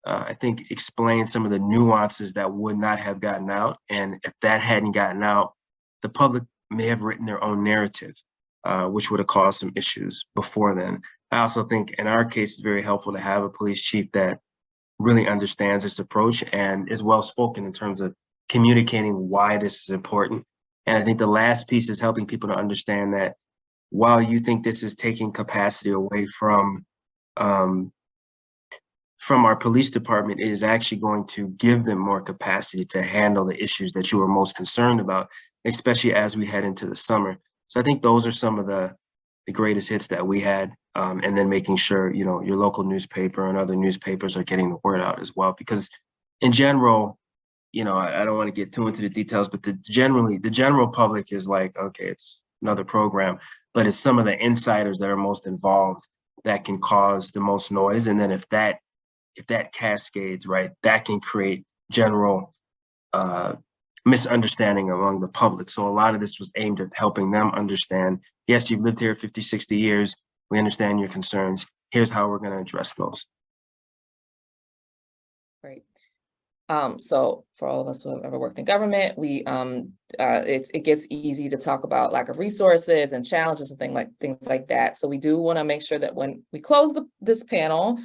I think, explain some of the nuances that would not have gotten out. And if that hadn't gotten out, the public may have written their own narrative, which would have caused some issues before then. I also think in our case, it's very helpful to have a police chief that really understands this approach and is well-spoken in terms of communicating why this is important. And I think the last piece is helping people to understand that while you think this is taking capacity away from from our police department, it is actually going to give them more capacity to handle the issues that you are most concerned about, especially as we head into the summer. So I think those are some of the greatest hits that we had. And then making sure, you know, your local newspaper and other newspapers are getting the word out as well. Because in general, you know, I don't want to get too into the details, but the general public is like, okay, it's another program, but it's some of the insiders that are most involved that can cause the most noise. And then if that cascades, right, that can create general misunderstanding among the public. So a lot of this was aimed at helping them understand, yes, you've lived here 50, 60 years. We understand your concerns. Here's how we're going to address those. Great. So for all of us who have ever worked in government, it gets easy to talk about lack of resources and challenges and things like that. So we do want to make sure that when we close this panel,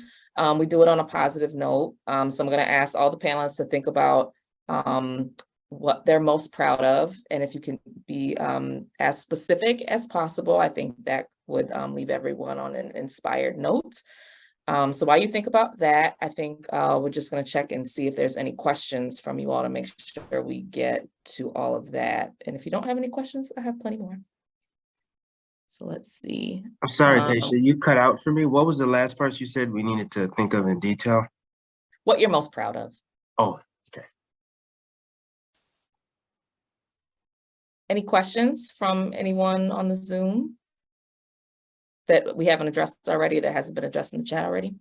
we do it on a positive note. So I'm going to ask all the panelists to think about what they're most proud of, and if you can be as specific as possible, I think that would leave everyone on an inspired note. So while you think about that, I think we're just going to check and see if there's any questions from you all to make sure we get to all of that. And if you don't have any questions, I have plenty more. So let's see. I'm sorry, Daisha, you cut out for me. What was the last part you said we needed to think of in detail? What you're most proud of. Oh, okay. Any questions from anyone on the Zoom that we haven't addressed already, that hasn't been addressed in the chat already?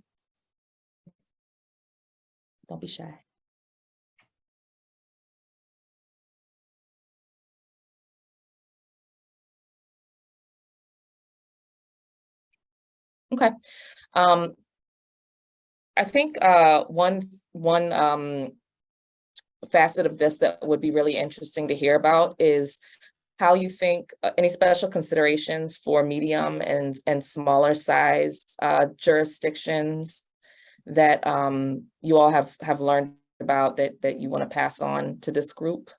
Don't be shy. Okay. I think one facet of this that would be really interesting to hear about is how you think any special considerations for medium and smaller size jurisdictions that you all have learned about that you want to pass on to this group.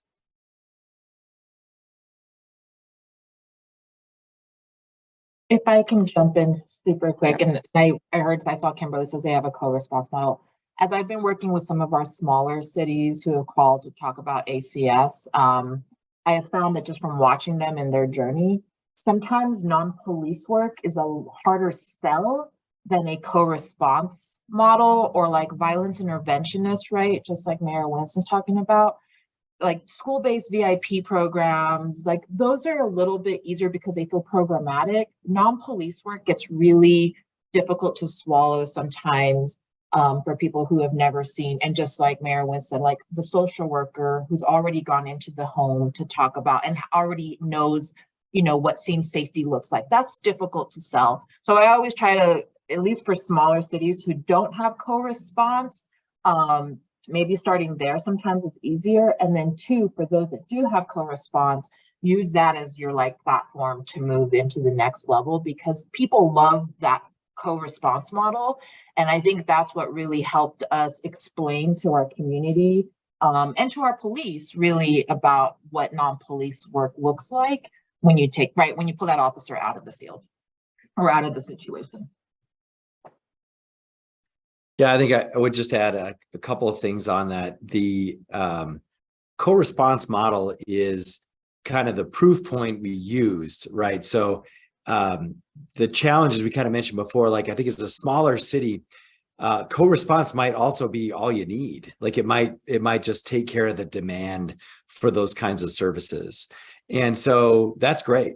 If I can jump in super quick, and I saw Kimberly says they have a co-response model. As I've been working with some of our smaller cities who have called to talk about ACS, I have found that just from watching them in their journey, sometimes non-police work is a harder sell than a co-response model, or like violence interventionist, right? Just like Mayor Winston's talking about. Like school-based VIP programs, like those are a little bit easier because they feel programmatic. Non-police work gets really difficult to swallow sometimes for people who have never seen. And just like Mayor Winston, like the social worker who's already gone into the home to talk about and already knows, you know, what scene safety looks like. That's difficult to sell. So I always try to, at least for smaller cities who don't have co-response, maybe starting there sometimes it's easier. And then two, for those that do have co-response, use that as your like platform to move into the next level, because people love that co-response model. And I think that's what really helped us explain to our community and to our police really about what non-police work looks like when you when you pull that officer out of the field or out of the situation. Yeah, I think I would just add a couple of things on that. The co-response model is kind of the proof point we used, right? So the challenges we kind of mentioned before, like I think as a smaller city, co-response might also be all you need. Like it might just take care of the demand for those kinds of services. And so that's great.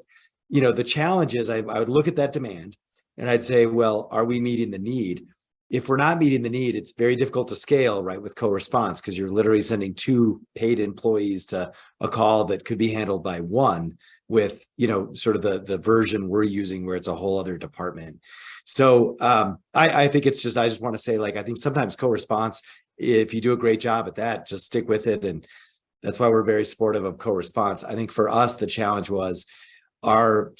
You know, the challenge is I would look at that demand and I'd say, well, are we meeting the need? If we're not meeting the need, it's very difficult to scale, right, with co-response, because you're literally sending 2 paid employees to a call that could be handled by 1 with, you know, sort of the version we're using where it's a whole other department. So I think it's just, I just want to say, like, I think sometimes co-response, if you do a great job at that, just stick with it. And that's why we're very supportive of co-response. I think for us, the challenge was our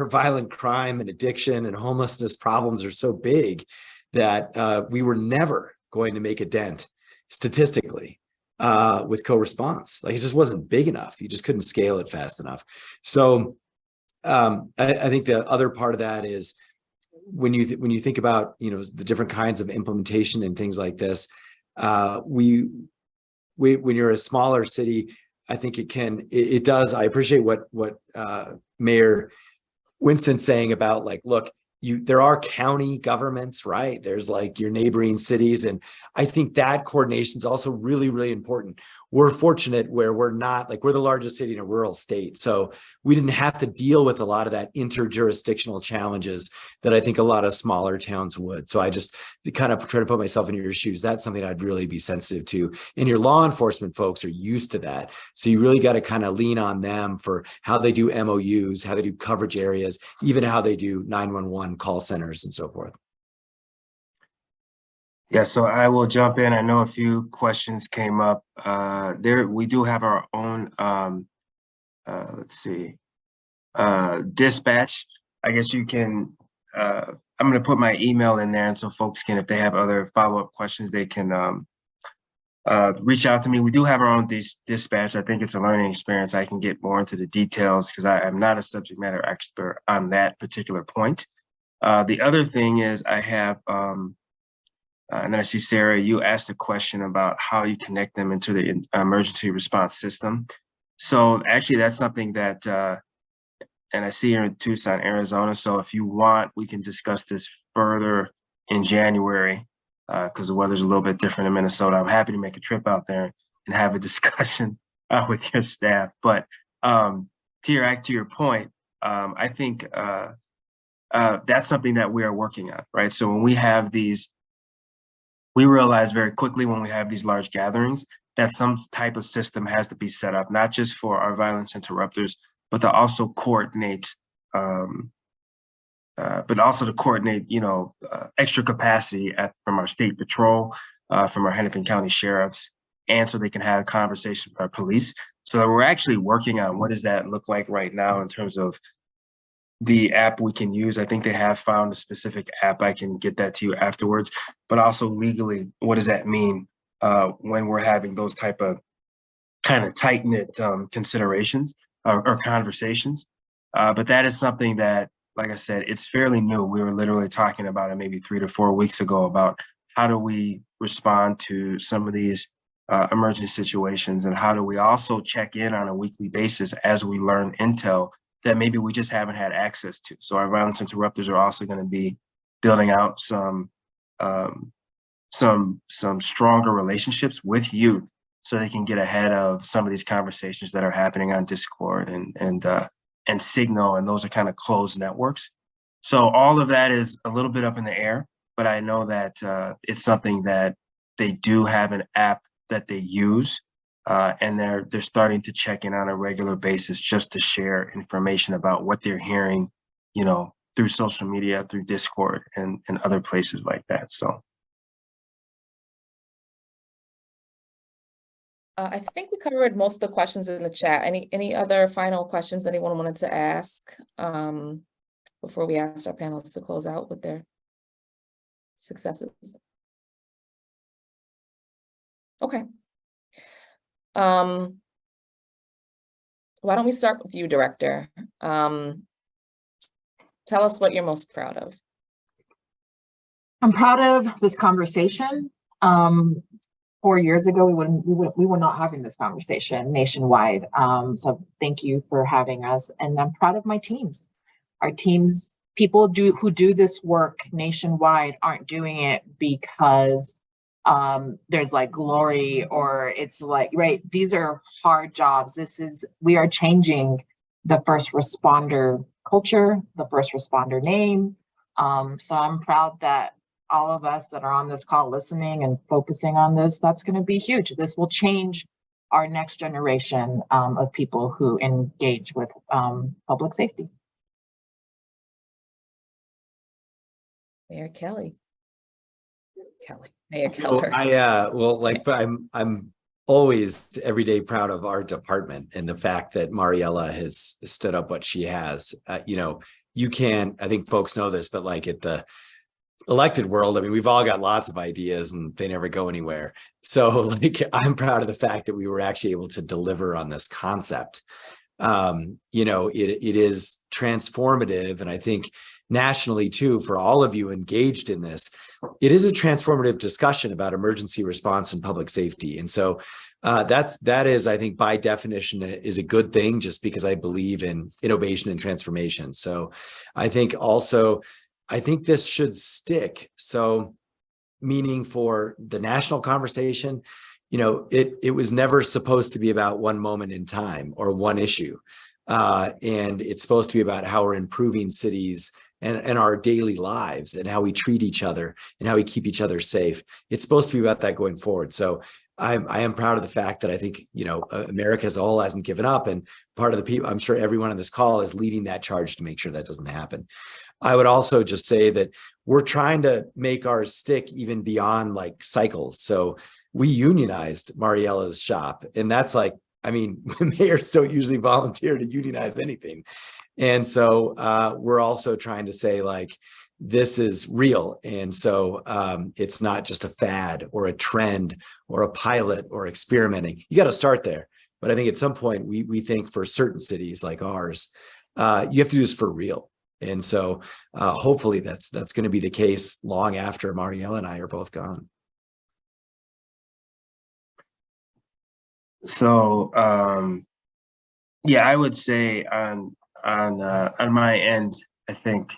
violent crime and addiction and homelessness problems are so big that we were never going to make a dent statistically with co-response. Like it just wasn't big enough. You just couldn't scale it fast enough. So I think the other part of that is when you think about, the different kinds of implementation and things like this, when you're a smaller city, I think it does. I appreciate what Mayor Winston's saying about, like, look, there are county governments, right? There's like your neighboring cities. And I think that coordination is also really, really important. We're fortunate where we're the largest city in a rural state. So we didn't have to deal with a lot of that interjurisdictional challenges that I think a lot of smaller towns would. So I just kind of try to put myself in your shoes. That's something I'd really be sensitive to. And your law enforcement folks are used to that. So you really got to kind of lean on them for how they do MOUs, how they do coverage areas, even how they do 911 call centers and so forth. Yeah, so I will jump in. I know a few questions came up. We do have our own, dispatch. I guess you can, I'm going to put my email in there, and so folks can, if they have other follow-up questions, they can reach out to me. We do have our own dispatch. I think it's a learning experience. I can get more into the details because I am not a subject matter expert on that particular point. The other thing is I have, and then I see, Sarah, you asked a question about how you connect them into the emergency response system. So actually, that's something that, and I see here in Tucson, Arizona. So if you want, we can discuss this further in January because the weather's a little bit different in Minnesota. I'm happy to make a trip out there and have a discussion with your staff. But to your point, I think that's something that we are working on, right? So when we have these, we realize very quickly when we have these large gatherings that some type of system has to be set up, not just for our violence interrupters, but to also coordinate, extra capacity from our state patrol, from our Hennepin County sheriffs, and so they can have a conversation with our police. So we're actually working on what does that look like right now in terms of the app we can use. I think they have found a specific app. I can get that to you afterwards, but also legally, what does that mean when we're having those type of kind of tight-knit considerations or conversations? But that is something that, like I said, it's fairly new. We were literally talking about it maybe 3 to 4 weeks ago about how do we respond to some of these emergency situations, and how do we also check in on a weekly basis as we learn intel that maybe we just haven't had access to. So our violence interrupters are also going to be building out some stronger relationships with youth so they can get ahead of some of these conversations that are happening on Discord and Signal, and those are kind of closed networks. So all of that is a little bit up in the air, but I know that it's something that they do have an app that they use. And they're starting to check in on a regular basis just to share information about what they're hearing, through social media, through Discord and other places like that. So I think we covered most of the questions in the chat. Any other final questions anyone wanted to ask before we ask our panelists to close out with their successes? Okay. Why don't we start with you, Director? Tell us what you're most proud of. I'm proud of this conversation. 4 years ago, we were not having this conversation nationwide. So thank you for having us. And I'm proud of my teams. Our teams, people who do this work nationwide aren't doing it because there's like glory or it's like, right, these are hard jobs. We are changing the first responder culture, the first responder name. So I'm proud that all of us that are on this call listening and focusing on this, that's going to be huge. This will change our next generation of people who engage with public safety. Mayor Kelly. Mayor So Keller. I'm always every day proud of our department and the fact that Mariella has stood up what she has. You can, I think folks know this, but like at the elected world, I mean, we've all got lots of ideas and they never go anywhere. So like, I'm proud of the fact that we were actually able to deliver on this concept. It is transformative. And I think nationally too, for all of you engaged in this, it is a transformative discussion about emergency response and public safety. And so that is, I think, by definition, is a good thing, just because I believe in innovation and transformation. So I think this should stick. So meaning for the national conversation, it was never supposed to be about one moment in time or one issue. And it's supposed to be about how we're improving cities and our daily lives and how we treat each other and how we keep each other safe. It's supposed to be about that going forward. So I am proud of the fact that I think, America as a whole hasn't given up, and part of the people, I'm sure everyone on this call is leading that charge to make sure that doesn't happen. I would also just say that we're trying to make ours stick even beyond like cycles. So we unionized Mariella's shop, and that's like, mayors don't usually volunteer to unionize anything. And so we're also trying to say, like, this is real. And so it's not just a fad or a trend or a pilot or experimenting. You got to start there. But I think at some point we think for certain cities like ours, you have to do this for real. And so hopefully that's going to be the case long after Mariella and I are both gone. So yeah, I would say on my end, I think,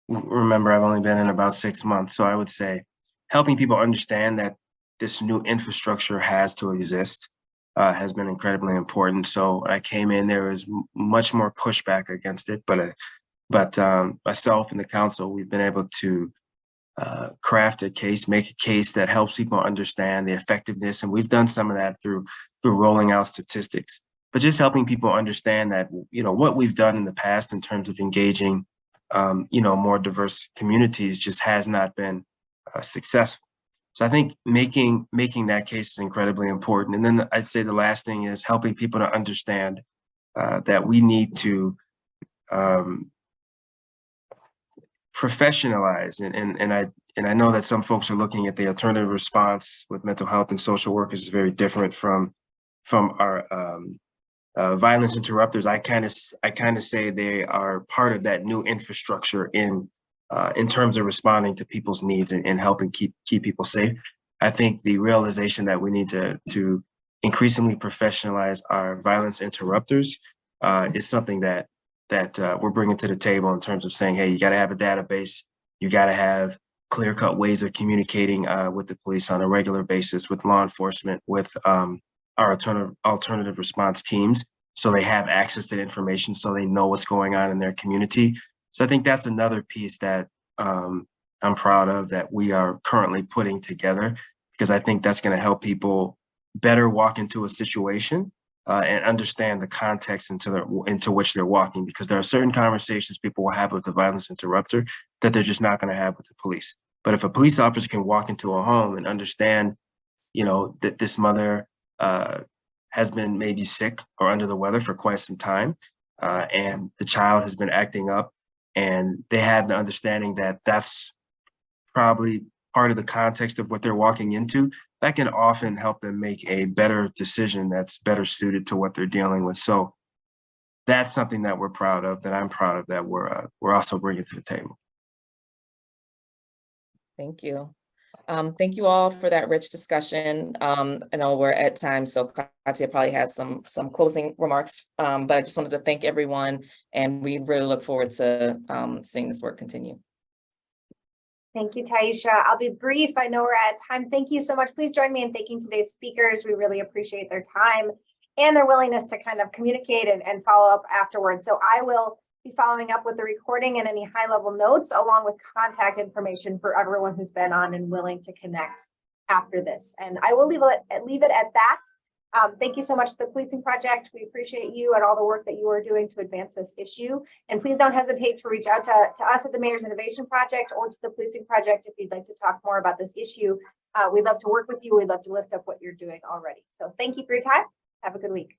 remember, I've only been in about 6 months, so I would say helping people understand that this new infrastructure has to exist has been incredibly important. So when I came in, there was much more pushback against it, but myself and the council, we've been able to craft a case, make a case that helps people understand the effectiveness. And we've done some of that through rolling out statistics, but just helping people understand that, what we've done in the past in terms of engaging, more diverse communities just has not been successful. So I think making that case is incredibly important. And then I'd say the last thing is helping people to understand that we need to professionalize, and I know that some folks are looking at the alternative response with mental health and social workers is very different from our violence interrupters. I kind of say they are part of that new infrastructure in terms of responding to people's needs and helping keep people safe. I think the realization that we need to increasingly professionalize our violence interrupters is something that we're bringing to the table in terms of saying, hey, you got to have a database, you got to have clear-cut ways of communicating with the police on a regular basis, with law enforcement, with our alternative response teams, so they have access to the information, so they know what's going on in their community. So I think that's another piece that I'm proud of that we are currently putting together, because I think that's going to help people better walk into a situation and understand the context into which they're walking, because there are certain conversations people will have with the violence interrupter that they're just not going to have with the police. But if a police officer can walk into a home and understand, that this mother has been maybe sick or under the weather for quite some time, and the child has been acting up, and they have the understanding that that's probably part of the context of what they're walking into, that can often help them make a better decision that's better suited to what they're dealing with. So that's something that we're proud of, that I'm proud of, that we're also bringing to the table. Thank you. Thank you all for that rich discussion. I know we're at time, so Katia probably has some closing remarks, but I just wanted to thank everyone, and we really look forward to seeing this work continue. Thank you, Taisha. I'll be brief. I know we're at time. Thank you so much. Please join me in thanking today's speakers. We really appreciate their time and their willingness to kind of communicate and follow up afterwards. So I will be following up with the recording and any high-level notes, along with contact information for everyone who's been on and willing to connect after this. And I will leave it at that. Thank you so much to the Policing Project. We appreciate you and all the work that you are doing to advance this issue. And please don't hesitate to reach out to us at the Mayor's Innovation Project or to the Policing Project if you'd like to talk more about this issue. We'd love to work with you. We'd love to lift up what you're doing already. So thank you for your time. Have a good week.